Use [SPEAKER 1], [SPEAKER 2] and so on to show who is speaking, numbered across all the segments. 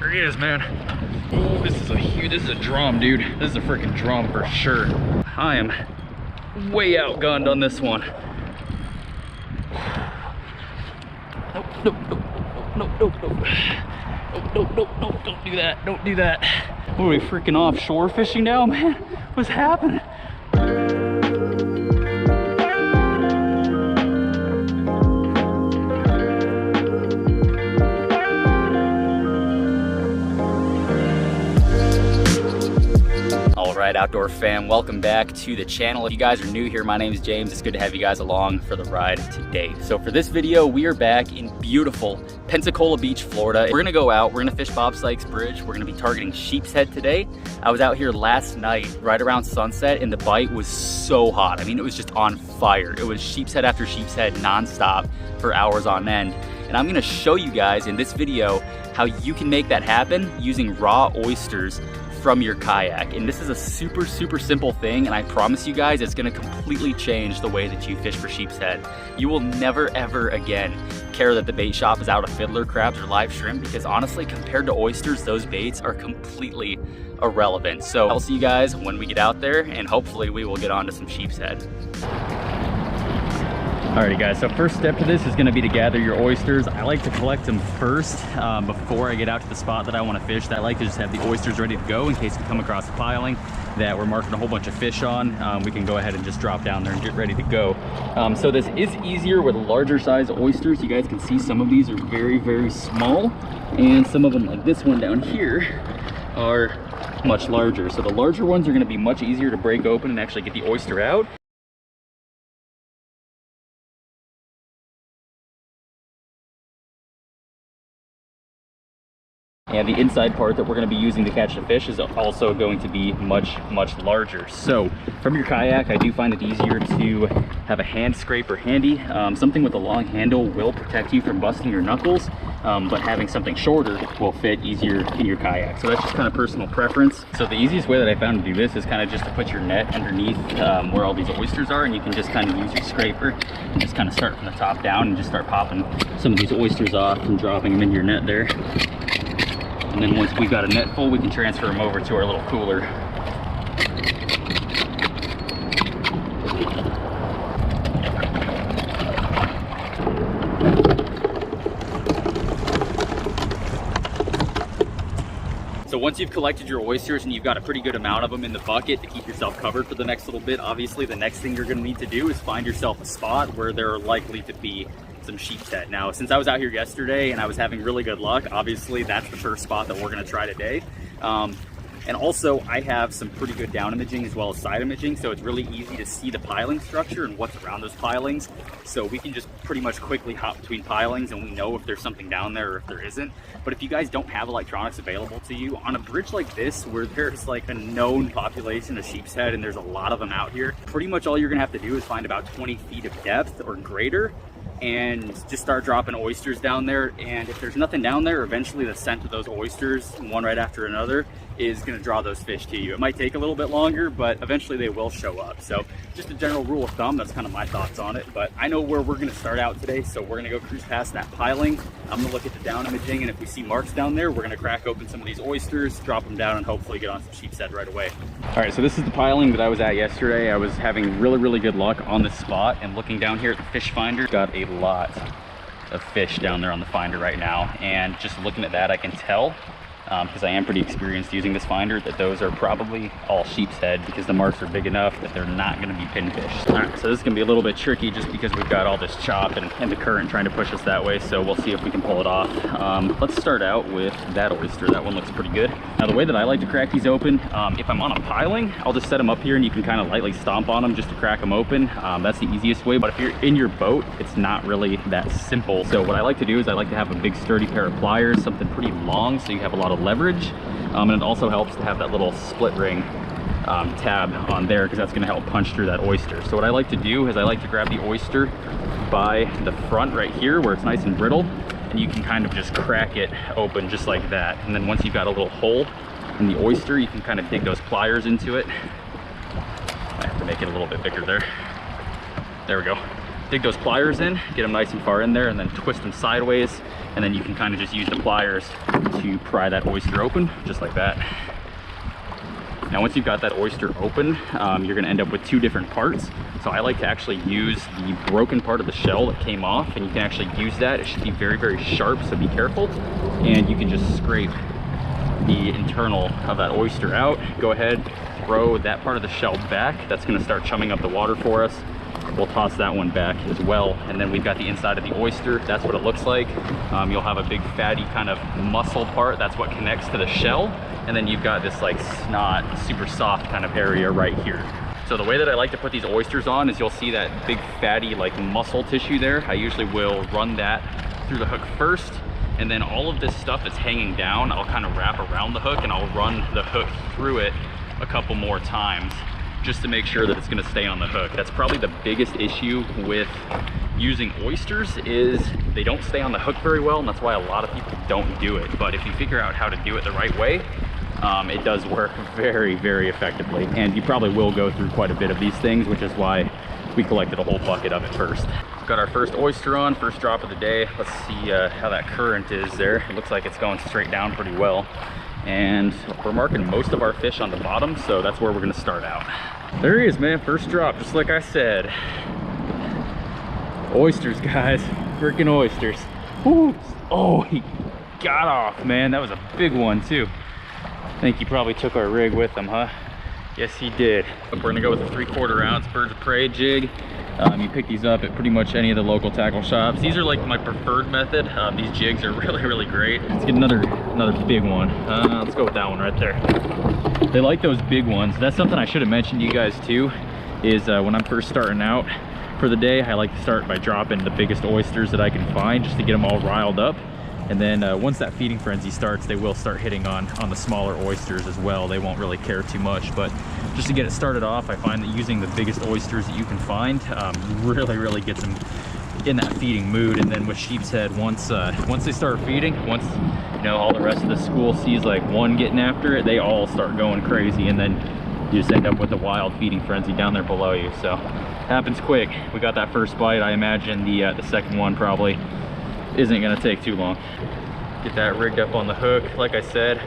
[SPEAKER 1] There he is, man. Oh, this is a drum, dude. This is a freaking drum for sure. I am way outgunned on this one. Nope, don't do that, don't do that. What are we, freaking offshore fishing now, man? What's happening? Alright, outdoor fam, welcome back to the channel. If you guys are new here, my name is James. It's good to have you guys along for the ride today. So for this video, we are back in beautiful Pensacola Beach, Florida. We're gonna go out, we're gonna fish Bob Sykes Bridge. We're gonna be targeting Sheepshead today. I was out here last night, right around sunset, and the bite was so hot. I mean, it was just on fire. It was sheepshead after sheepshead nonstop for hours on end. And I'm gonna show you guys in this video how you can make that happen using raw oysters from your kayak. And this is a super simple thing, and I promise you guys it's gonna completely change the way that you fish for sheepshead. You will never ever again care that the bait shop is out of fiddler crabs or live shrimp, because honestly, compared to oysters, those baits are completely irrelevant. So I'll see you guys when we get out there, and hopefully we will get on to some sheepshead. Alrighty guys, so first step to this is going to be to gather your oysters. I like to collect them first before I get out to the spot that I want to fish. I like to just have the oysters ready to go in case we come across a piling that we're marking a whole bunch of fish on. We can go ahead and just drop down there and get ready to go. So this is easier with larger size oysters. You guys can see some of these are very small, and some of them, like this one down here, are much larger. So the larger ones are going to be much easier to break open and actually get the oyster out. And the inside part that we're going to be using to catch the fish is also going to be much larger. So from your kayak, I do find it easier to have a hand scraper handy. Something with a long handle will protect you from busting your knuckles, but having something shorter will fit easier in your kayak. So that's just kind of personal preference. So the easiest way that I found to do this is kind of just to put your net underneath where all these oysters are, and you can just kind of use your scraper and just kind of start from the top down and just start popping some of these oysters off and dropping them in your net there. And then once we've got a net full, we can transfer them over to our little cooler. So once you've collected your oysters and you've got a pretty good amount of them in the bucket to keep yourself covered for the next little bit, obviously the next thing you're going to need to do is find yourself a spot where there are likely to be some sheepshead. Now, since I was out here yesterday and I was having really good luck, obviously that's the first spot that we're going to try today. And also I have some pretty good down imaging as well as side imaging, so it's really easy to see the piling structure and what's around those pilings. So we can just pretty much quickly hop between pilings and we know if there's something down there or if there isn't. But if you guys don't have electronics available to you, on a bridge like this where there's like a known population of sheepshead and there's a lot of them out here, pretty much all you're gonna have to do is find about 20 feet of depth or greater and just start dropping oysters down there. And if there's nothing down there, eventually the scent of those oysters, one right after another, is going to draw those fish to you. It might take a little bit longer, but eventually they will show up. So just a general rule of thumb, that's kind of my thoughts on it. But I know where we're going to start out today, so we're going to go cruise past that piling. I'm going to look at the down imaging, and if we see marks down there, we're going to crack open some of these oysters, drop them down, and hopefully get on some sheepshead right away. All right, so this is the piling that I was at yesterday. I was having really good luck on this spot, and looking down here at the fish finder, got a lot of fish down there on the finder right now. And just looking at that, I can tell, because I am pretty experienced using this finder, that those are probably all sheepshead, because the marks are big enough that they're not going to be pinfish. All right, so this is going to be a little bit tricky just because we've got all this chop and the current trying to push us that way, so we'll see if we can pull it off. Let's start out with that oyster. That one looks pretty good. Now the way that I like to crack these open, if I'm on a piling, I'll just set them up here and you can kind of lightly stomp on them just to crack them open. That's the easiest way, but if you're in your boat, it's not really that simple. So what I like to do is I like to have a big sturdy pair of pliers, something pretty long so you have a lot of leverage, and it also helps to have that little split ring tab on there, because that's going to help punch through that oyster. So what I like to do is I like to grab the oyster by the front right here where it's nice and brittle, and you can kind of just crack it open just like that. And then once you've got a little hole in the oyster, you can kind of dig those pliers into it. I have to make it a little bit bigger there. There we go. dig those pliers in, get them nice and far in there, and then twist them sideways, and then you can kind of just use the pliers to pry that oyster open, just like that. Now once you've got that oyster open, you're gonna end up with two different parts. So I like to actually use the broken part of the shell that came off, and you can actually use that. It should be very, very sharp, so be careful. And you can just scrape the internal of that oyster out. Go ahead, throw that part of the shell back. That's gonna start chumming up the water for us. We'll toss that one back as well. And then we've got the inside of the oyster. That's what it looks like. You'll have a big fatty kind of muscle part. That's what connects to the shell. And then you've got this like snot, super soft kind of area right here. So the way that I like to put these oysters on is you'll see that big fatty like muscle tissue there. I usually will run that through the hook first, and then all of this stuff that's hanging down, I'll kind of wrap around the hook and I'll run the hook through it a couple more times just to make sure that it's gonna stay on the hook. That's probably the biggest issue with using oysters, is they don't stay on the hook very well, and that's why a lot of people don't do it. But if you figure out how to do it the right way, it does work very, very effectively. And you probably will go through quite a bit of these things, which is why we collected a whole bucket of it first. Got our first oyster on, first drop of the day. Let's see how that current is there. It looks like it's going straight down pretty well. And we're marking most of our fish on the bottom, so that's where we're gonna start out. There he is, man, first drop, just like I said. Oysters, guys, freaking oysters. Woo. Oh, he got off, man. That was a big one too. I think he probably took our rig with him, huh? Yes, he did. We're gonna go with a 3/4 ounce birds of prey jig. You pick these up at pretty much any of the local tackle shops. These are like my preferred method. These jigs are really, really great. Let's get another big one. Let's go with that one right there. They like those big ones. That's something I should have mentioned to you guys too, is when I'm first starting out for the day, I like to start by dropping the biggest oysters that I can find, just to get them all riled up. And then once that feeding frenzy starts, they will start hitting on the smaller oysters as well. They won't really care too much, but just to get it started off, I find that using the biggest oysters that you can find really, really gets them in that feeding mood. And then with Sheepshead, once they start feeding, once you know all the rest of the school sees like one getting after it, they all start going crazy, and then you just end up with a wild feeding frenzy down there below you. So happens quick. We got that first bite. I imagine the second one probably isn't gonna take too long. Get that rigged up on the hook. Like I said,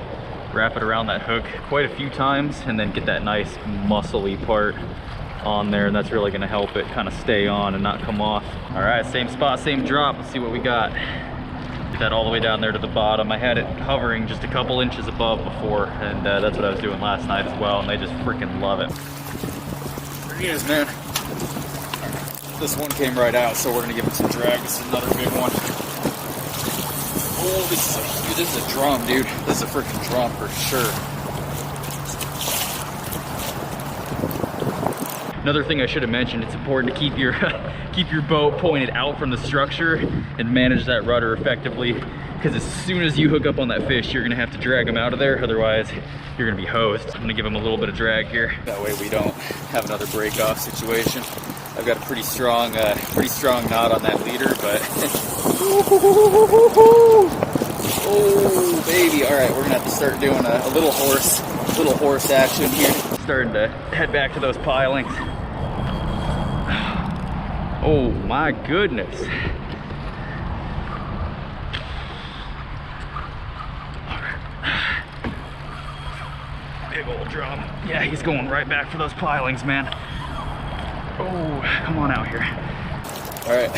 [SPEAKER 1] wrap it around that hook quite a few times, and then get that nice muscly part on there, and that's really gonna help it kind of stay on and not come off. All right, same spot, same drop. Let's see what we got. Get that all the way down there to the bottom. I had it hovering just a couple inches above before, and that's what I was doing last night as well, and they just freaking love it. There he is, man. This one came right out, so we're gonna give it some drag. This is another big one. Oh, this is a drum, dude. This is a freaking drum for sure. Another thing I should have mentioned, it's important to keep your keep your boat pointed out from the structure and manage that rudder effectively, because as soon as you hook up on that fish, you're gonna have to drag them out of there, otherwise you're gonna be hosed. I'm gonna give them a little bit of drag here. That way we don't have another break off situation. I've got a pretty strong knot on that leader, but oh baby! All right, we're gonna have to start doing a little horse action here. Starting to head back to those pilings. Oh my goodness! Big old drum. Yeah, he's going right back for those pilings, man. Oh, come on out here. All right,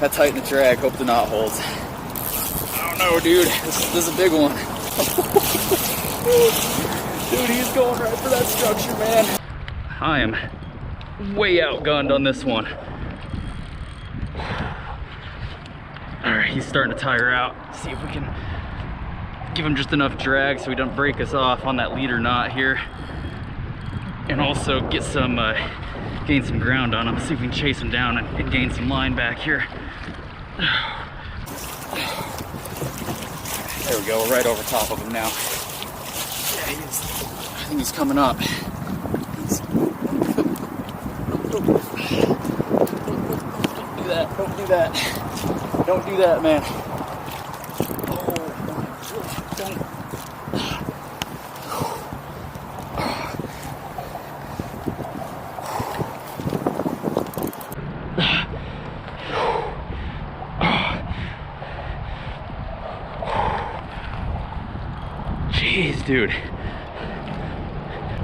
[SPEAKER 1] I tighten the drag, hope the knot holds. I don't know, dude, this is a big one. Dude, he's going right for that structure, man. I am way outgunned on this one. All right, he's starting to tire out. See if we can give him just enough drag so he doesn't break us off on that leader knot here. And also get some, gain some ground on him. See if we can chase him down and gain some line back here. There we go, we're right over top of him now. Yeah, I think he's coming up. Don't do that, don't do that. Don't do that, man. Oh, don't. Jeez, dude.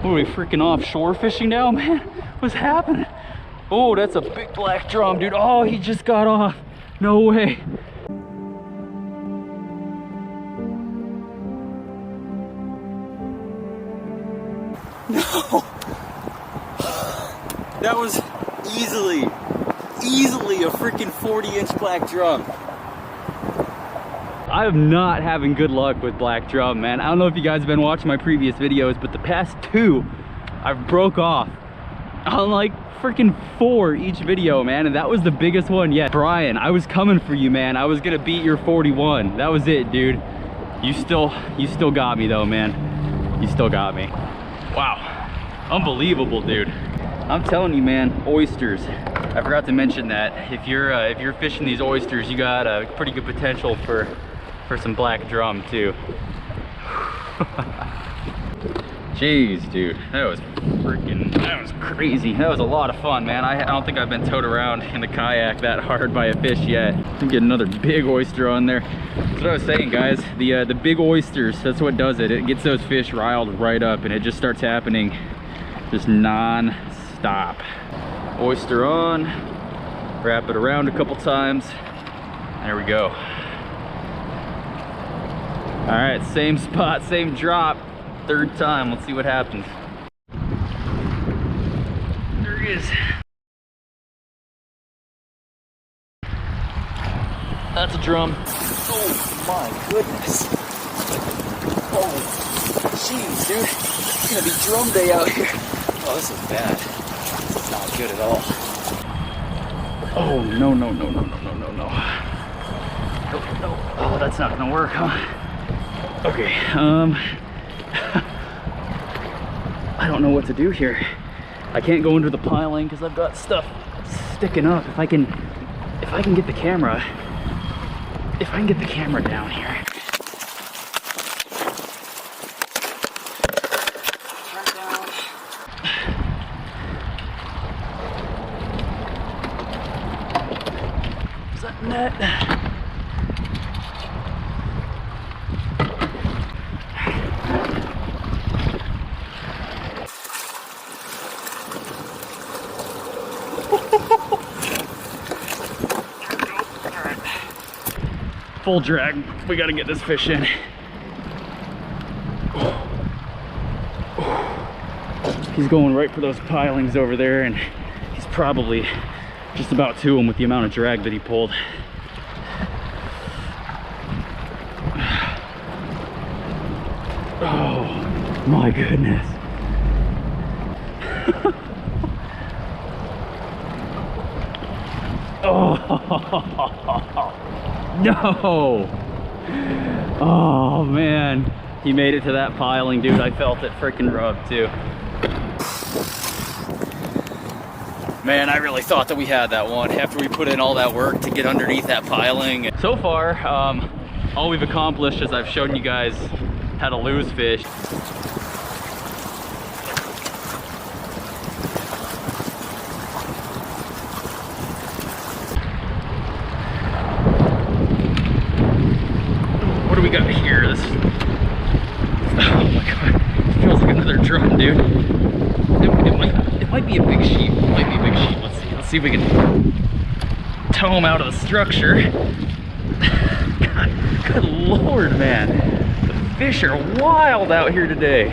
[SPEAKER 1] What are we freaking offshore fishing now, man? What's happening? Oh, that's a big black drum, dude. Oh, he just got off. No way. No. That was easily a freaking 40-inch black drum. I am not having good luck with black drum, man. I don't know if you guys have been watching my previous videos, but the past two I've broke off on like freaking 4 each video, man, and that was the biggest one yet. Brian, I was coming for you, man. I was gonna beat your 41. That was it, dude. You still got me though, man. You still got me. Wow, unbelievable, dude. I'm telling you, man, oysters. I forgot to mention that if you're fishing these oysters, you got a pretty good potential for some black drum too. Jeez, dude, that was crazy. That was a lot of fun, man. I don't think I've been towed around in the kayak that hard by a fish yet. I'm getting another big oyster on there. That's what I was saying, guys. The big oysters, that's what does it. It gets those fish riled right up, and it just starts happening just non-stop. Oyster on, wrap it around a couple times. There we go. All right, same spot, same drop. Third time, let's see what happens. There he is. That's a drum. Oh my goodness. Oh, jeez, dude. It's gonna be drum day out here. Oh, this is bad. This is not good at all. Oh, no. No. Oh, that's not gonna work, huh? Okay, I don't know what to do here. I can't go into the piling because I've got stuff sticking up. If I can get the camera, down here. Turn down. Is that net? Full drag. We got to get this fish in. He's going right for those pilings over there, and he's probably just about to him with the amount of drag that he pulled. Oh my goodness. Oh no. Oh man, he made it to that piling, dude. I felt it freaking rub too. Man, I really thought that we had that one after we put in all that work to get underneath that piling. So far, all we've accomplished is I've shown you guys how to lose fish. What do we got here? This, oh my god, it feels like another drum, dude. It might be a big sheep. It might be a big sheep. Let's see if we can tow him out of the structure. God, good lord, man. The fish are wild out here today.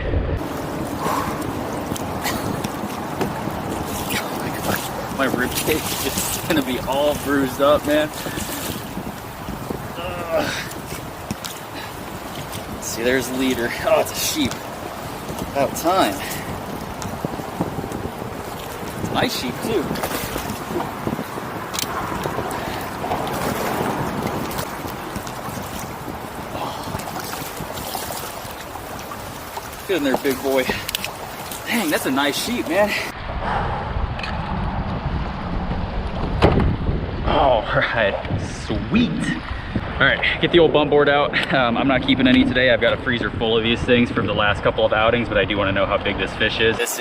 [SPEAKER 1] Oh my god, my ribcage is gonna be all bruised up, man. See, there's the leader. Oh, it's a sheep. About time. It's a nice sheep, too. Get in there, big boy. Dang, that's a nice sheep, man. All right, sweet. All right, get the old bum board out. I'm not keeping any today. I've got a freezer full of these things from the last couple of outings, but I do want to know how big this fish is. That's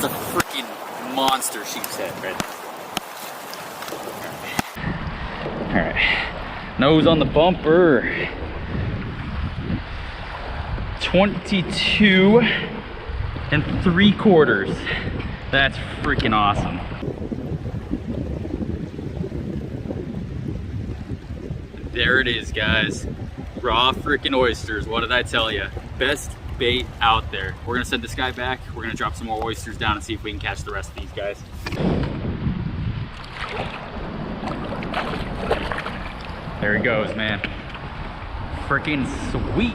[SPEAKER 1] a freaking monster sheepshead right there. All right, nose on the bumper. 22 3/4. That's freaking awesome. There it is, guys. Raw freaking oysters. What did I tell you? Best bait out there. We're gonna send this guy back. We're gonna drop some more oysters down and see if we can catch the rest of these guys. There he goes, man. Freaking sweet.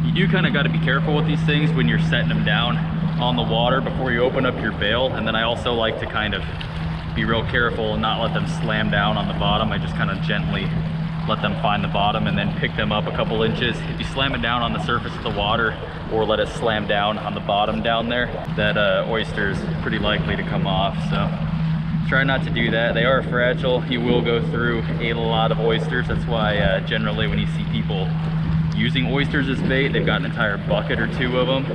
[SPEAKER 1] You do kind of got to be careful with these things when you're setting them down on the water before you open up your bail. And then I also like to kind of be real careful and not let them slam down on the bottom. I just kind of gently let them find the bottom and then pick them up a couple inches. If you slam it down on the surface of the water or let it slam down on the bottom down there, that oyster is pretty likely to come off. So try not to do that. They are fragile. You will go through a lot of oysters. That's why generally when you see people using oysters as bait, they've got an entire bucket or two of them.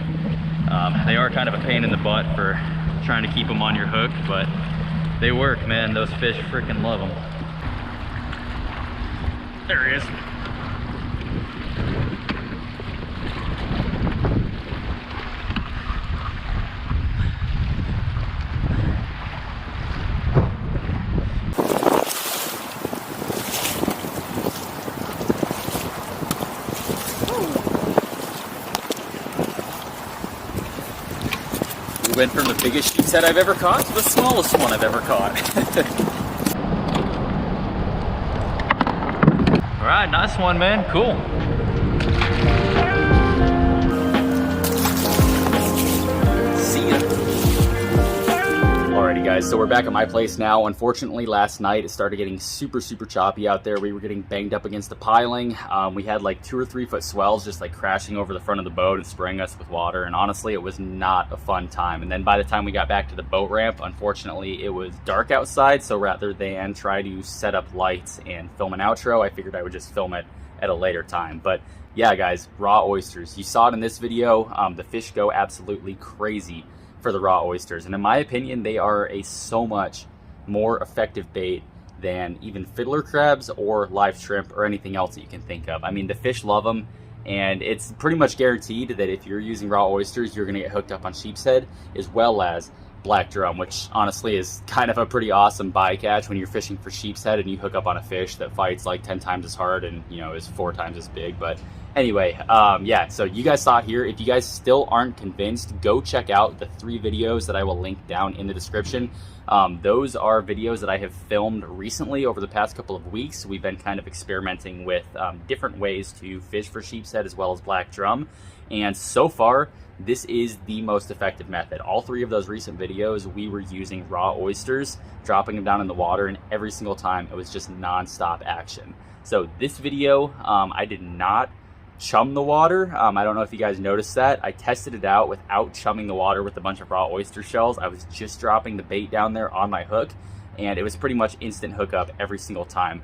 [SPEAKER 1] They are kind of a pain in the butt for trying to keep them on your hook, but they work, man. Those fish freaking love them. There he is. We went from the biggest sheepshead I've ever caught to the smallest one I've ever caught. All right, nice one, man. Cool. See ya. Alrighty, guys, so we're back at my place now. Unfortunately, last night it started getting super choppy out there. We were getting banged up against the piling. We had like 2 or 3 foot swells just like crashing over the front of the boat and spraying us with water. And honestly, it was not a fun time. And then by the time we got back to the boat ramp, unfortunately, it was dark outside. So rather than try to set up lights and film an outro, I figured I would just film it at a later time. But yeah, guys, raw oysters. You saw it in this video. The fish go absolutely crazy for the raw oysters, and in my opinion they are a so much more effective bait than even fiddler crabs or live shrimp or anything else that you can think of. I mean, the fish love them, and it's pretty much guaranteed that if you're using raw oysters, you're going to get hooked up on sheepshead as well as black drum, which honestly is kind of a pretty awesome bycatch when you're fishing for sheepshead and you hook up on a fish that fights like 10 times as hard and, you know, is 4 times as big. But anyway, yeah, so you guys saw it here. If you guys still aren't convinced, go check out the 3 videos that I will link down in the description. Those are videos that I have filmed recently over the past couple of weeks. We've been kind of experimenting with different ways to fish for sheepshead as well as black drum, and so far this is the most effective method. All 3 of those recent videos we were using raw oysters, dropping them down in the water, and every single time it was just non-stop action. So this video, I did not chum the water. I don't know if you guys noticed that. I tested it out without chumming the water with a bunch of raw oyster shells. I was just dropping the bait down there on my hook, and it was pretty much instant hookup every single time.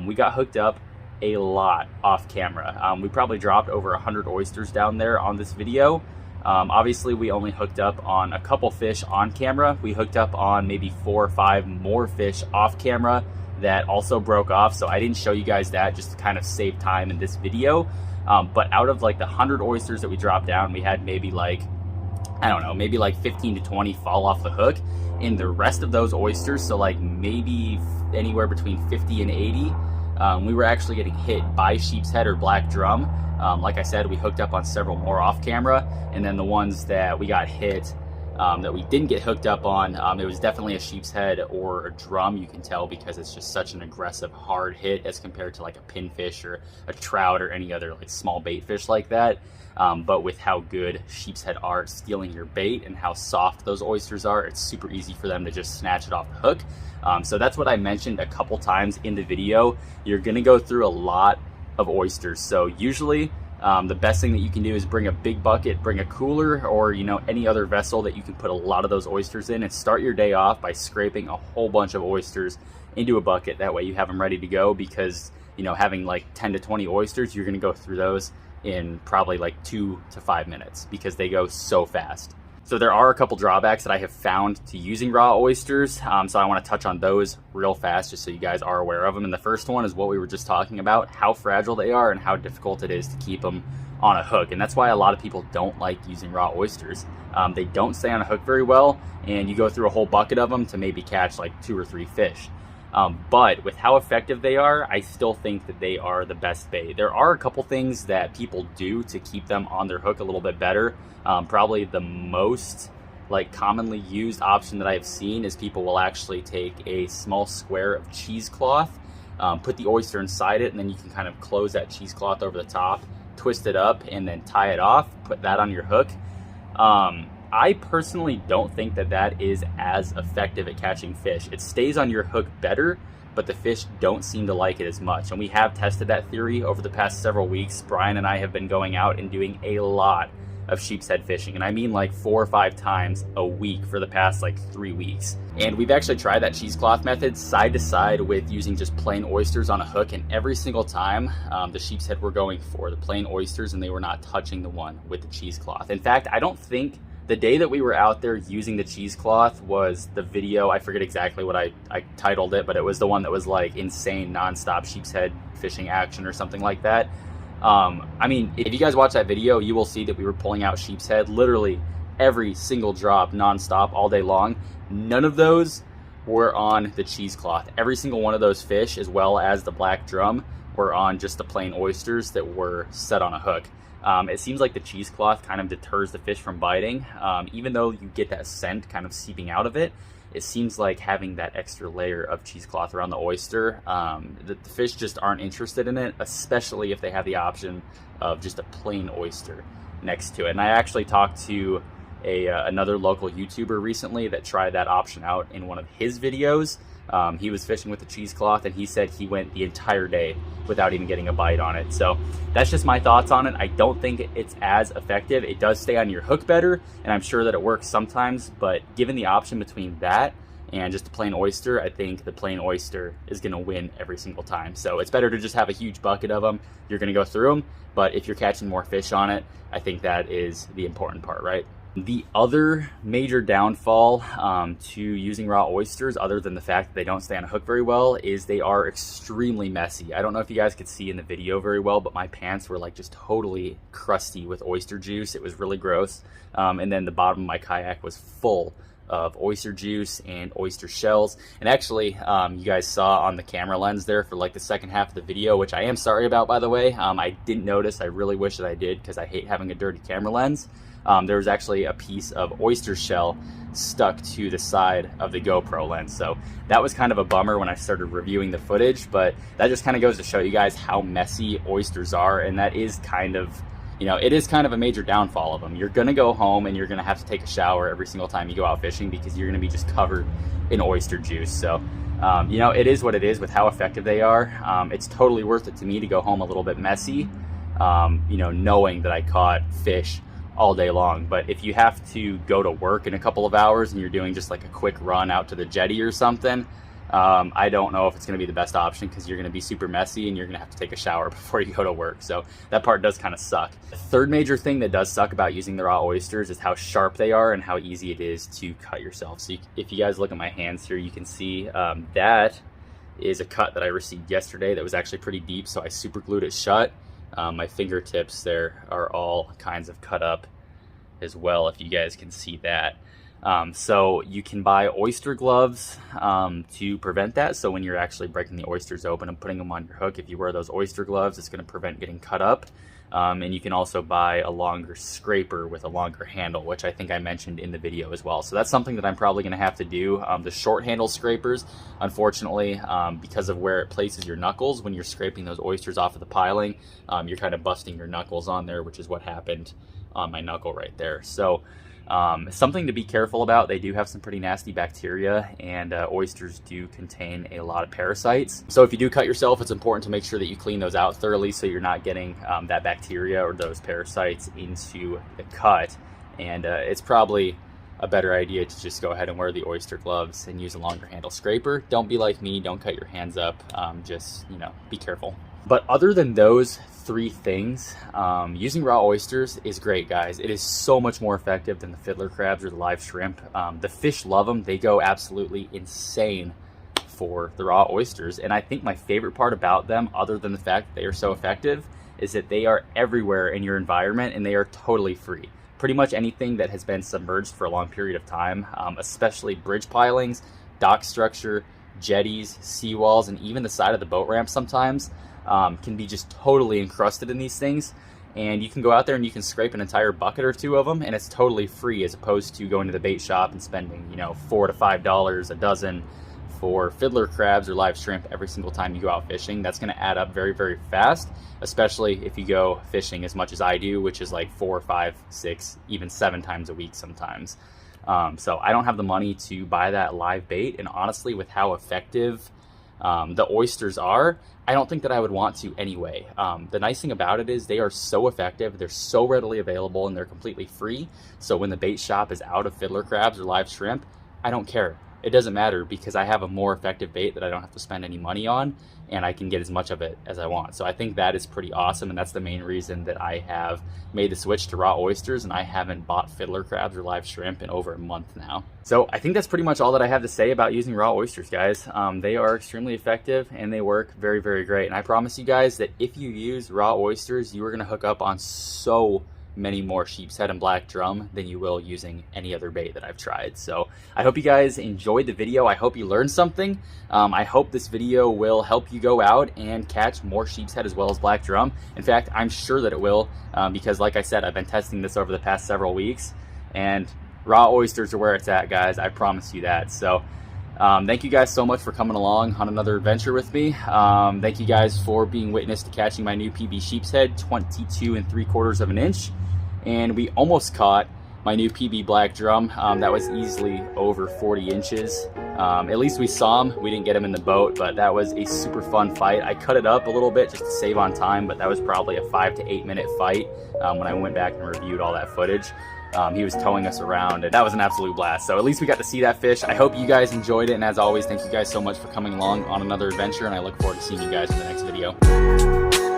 [SPEAKER 1] We got hooked up a lot off camera. We probably dropped over 100 oysters down there on this video. Obviously we only hooked up on a couple fish on camera. We hooked up on maybe 4 or 5 more fish off camera that also broke off, so I didn't show you guys that just to kind of save time in this video. But out of like the 100 oysters that we dropped down, we had maybe like, I don't know, maybe like 15 to 20 fall off the hook. In the rest of those oysters, so like maybe anywhere between 50 and 80, we were actually getting hit by sheepshead or black drum. Like I said, we hooked up on several more off camera, and then the ones that we got hit, that we didn't get hooked up on, it was definitely a sheepshead or a drum. You can tell because it's just such an aggressive hard hit as compared to like a pinfish or a trout or any other like small bait fish like that. But with how good sheepshead are at stealing your bait and how soft those oysters are, it's super easy for them to just snatch it off the hook. So that's what I mentioned a couple times in the video. You're gonna go through a lot of oysters. So usually the best thing that you can do is bring a big bucket, bring a cooler, or you know, any other vessel that you can put a lot of those oysters in, and start your day off by scraping a whole bunch of oysters into a bucket. That way you have them ready to go, because you know, having like 10 to 20 oysters, you're gonna go through those in probably like 2 to 5 minutes because they go so fast. So there are a couple drawbacks that I have found to using raw oysters, so I want to touch on those real fast just so you guys are aware of them. And the first one is what we were just talking about, how fragile they are and how difficult it is to keep them on a hook. And that's why a lot of people don't like using raw oysters. They don't stay on a hook very well, and you go through a whole bucket of them to maybe catch like 2 or 3 fish. But with how effective they are, I still think that they are the best bait. There are a couple things that people do to keep them on their hook a little bit better. Probably the most like commonly used option that I've seen is people will actually take a small square of cheesecloth, put the oyster inside it, and then you can kind of close that cheesecloth over the top, twist it up, and then tie it off, put that on your hook. I personally don't think that that is as effective at catching fish. It stays on your hook better, but the fish don't seem to like it as much. And we have tested that theory over the past several weeks. Brian and I have been going out and doing a lot of sheepshead fishing, and I mean like 4 or 5 times a week for the past like 3 weeks. And we've actually tried that cheesecloth method side to side with using just plain oysters on a hook, and every single time the sheepshead were going for the plain oysters and they were not touching the one with the cheesecloth. In fact, I don't think the day that we were out there using the cheesecloth was the video, I forget exactly what I titled it, but it was the one that was like insane nonstop sheepshead fishing action or something like that. I mean, if you guys watch that video, you will see that we were pulling out sheepshead literally every single drop nonstop all day long. None of those were on the cheesecloth. Every single one of those fish, as well as the black drum, were on just the plain oysters that were set on a hook. It seems like the cheesecloth kind of deters the fish from biting. Even though you get that scent kind of seeping out of it, it seems like having that extra layer of cheesecloth around the oyster, the fish just aren't interested in it, especially if they have the option of just a plain oyster next to it. And I actually talked to another local YouTuber recently that tried that option out in one of his videos. He was fishing with the cheesecloth, and he said he went the entire day without even getting a bite on it. So that's just my thoughts on it. I don't think it's as effective. It does stay on your hook better, and I'm sure that it works sometimes, but given the option between that and just a plain oyster, I think the plain oyster is going to win every single time. So it's better to just have a huge bucket of them. You're going to go through them, but if you're catching more fish on it, I think that is the important part, right? The other major downfall to using raw oysters, other than the fact that they don't stay on a hook very well, is they are extremely messy. I don't know if you guys could see in the video very well, but my pants were like just totally crusty with oyster juice. It was really gross. And then the bottom of my kayak was full of oyster juice and oyster shells. And actually, you guys saw on the camera lens there for like the second half of the video, which I am sorry about, by the way. I didn't notice. I really wish that I did, because I hate having a dirty camera lens. There was actually a piece of oyster shell stuck to the side of the GoPro lens. So that was kind of a bummer when I started reviewing the footage, but that just kind of goes to show you guys how messy oysters are. And that is kind of, you know, it is kind of a major downfall of them. You're going to go home and you're going to have to take a shower every single time you go out fishing, because you're going to be just covered in oyster juice. So, you know, it is what it is with how effective they are. It's totally worth it to me to go home a little bit messy, you know, knowing that I caught fish all day long. But if you have to go to work in a couple of hours and you're doing just like a quick run out to the jetty or something, I don't know if it's going to be the best option, because you're going to be super messy and you're going to have to take a shower before you go to work. So that part does kind of suck. The third major thing that does suck about using the raw oysters is how sharp they are and how easy it is to cut yourself. So if you guys look at my hands here, you can see that is a cut that I received yesterday that was actually pretty deep, so I super glued it shut. My fingertips there are all kinds of cut up as well, if you guys can see that. So you can buy oyster gloves to prevent that. So when you're actually breaking the oysters open and putting them on your hook, if you wear those oyster gloves, it's going to prevent getting cut up. And you can also buy a longer scraper with a longer handle, which I think I mentioned in the video as well. So that's something that I'm probably going to have to do. The short handle scrapers, unfortunately, because of where it places your knuckles when you're scraping those oysters off of the piling, you're kind of busting your knuckles on there, which is what happened on my knuckle right there. So something to be careful about. They do have some pretty nasty bacteria, and oysters do contain a lot of parasites. So if you do cut yourself, it's important to make sure that you clean those out thoroughly so you're not getting that bacteria or those parasites into the cut. And it's probably a better idea to just go ahead and wear the oyster gloves and use a longer handle scraper. Don't be like me, don't cut your hands up, just, you know, be careful. But other than those three things, using raw oysters is great, guys. It is so much more effective than the fiddler crabs or the live shrimp. The fish love them. They go absolutely insane for the raw oysters. And I think my favorite part about them, other than the fact that they are so effective, is that they are everywhere in your environment and they are totally free. Pretty much anything that has been submerged for a long period of time, especially bridge pilings, dock structure, jetties, seawalls, and even the side of the boat ramp sometimes can be just totally encrusted in these things. And you can go out there and you can scrape an entire bucket or two of them, and it's totally free, as opposed to going to the bait shop and spending, you know, $4 to $5 a dozen for fiddler crabs or live shrimp every single time you go out fishing. That's going to add up very, very fast, especially if you go fishing as much as I do, which is like 4, 5, 6, even 7 times a week sometimes. So I don't have the money to buy that live bait, and honestly, with how effective the oysters are, I don't think that I would want to anyway. The nice thing about it is they are so effective, they're so readily available, and they're completely free. So when the bait shop is out of fiddler crabs or live shrimp, I don't care. It doesn't matter, because I have a more effective bait that I don't have to spend any money on, and I can get as much of it as I want. So I think that is pretty awesome, and that's the main reason that I have made the switch to raw oysters, and I haven't bought fiddler crabs or live shrimp in over a month now. So I think that's pretty much all that I have to say about using raw oysters, guys. They are extremely effective, and they work very, very great. And I promise you guys that if you use raw oysters, you are going to hook up on so many more sheepshead and black drum than you will using any other bait that I've tried. So I hope you guys enjoyed the video. I hope you learned something. I hope this video will help you go out and catch more sheepshead as well as black drum. In fact, I'm sure that it will, because like I said, I've been testing this over the past several weeks, and raw oysters are where it's at, guys. I promise you that. So thank you guys so much for coming along on another adventure with me. Thank you guys for being witness to catching my new PB sheepshead, 22 3/4 of an inch. And we almost caught my new PB black drum. That was easily over 40 inches. At least we saw him. We didn't get him in the boat, but that was a super fun fight. I cut it up a little bit just to save on time, but that was probably a 5 to 8 minute fight when I went back and reviewed all that footage. He was towing us around, and that was an absolute blast. So at least we got to see that fish. I hope you guys enjoyed it, and as always, thank you guys so much for coming along on another adventure, and I look forward to seeing you guys in the next video.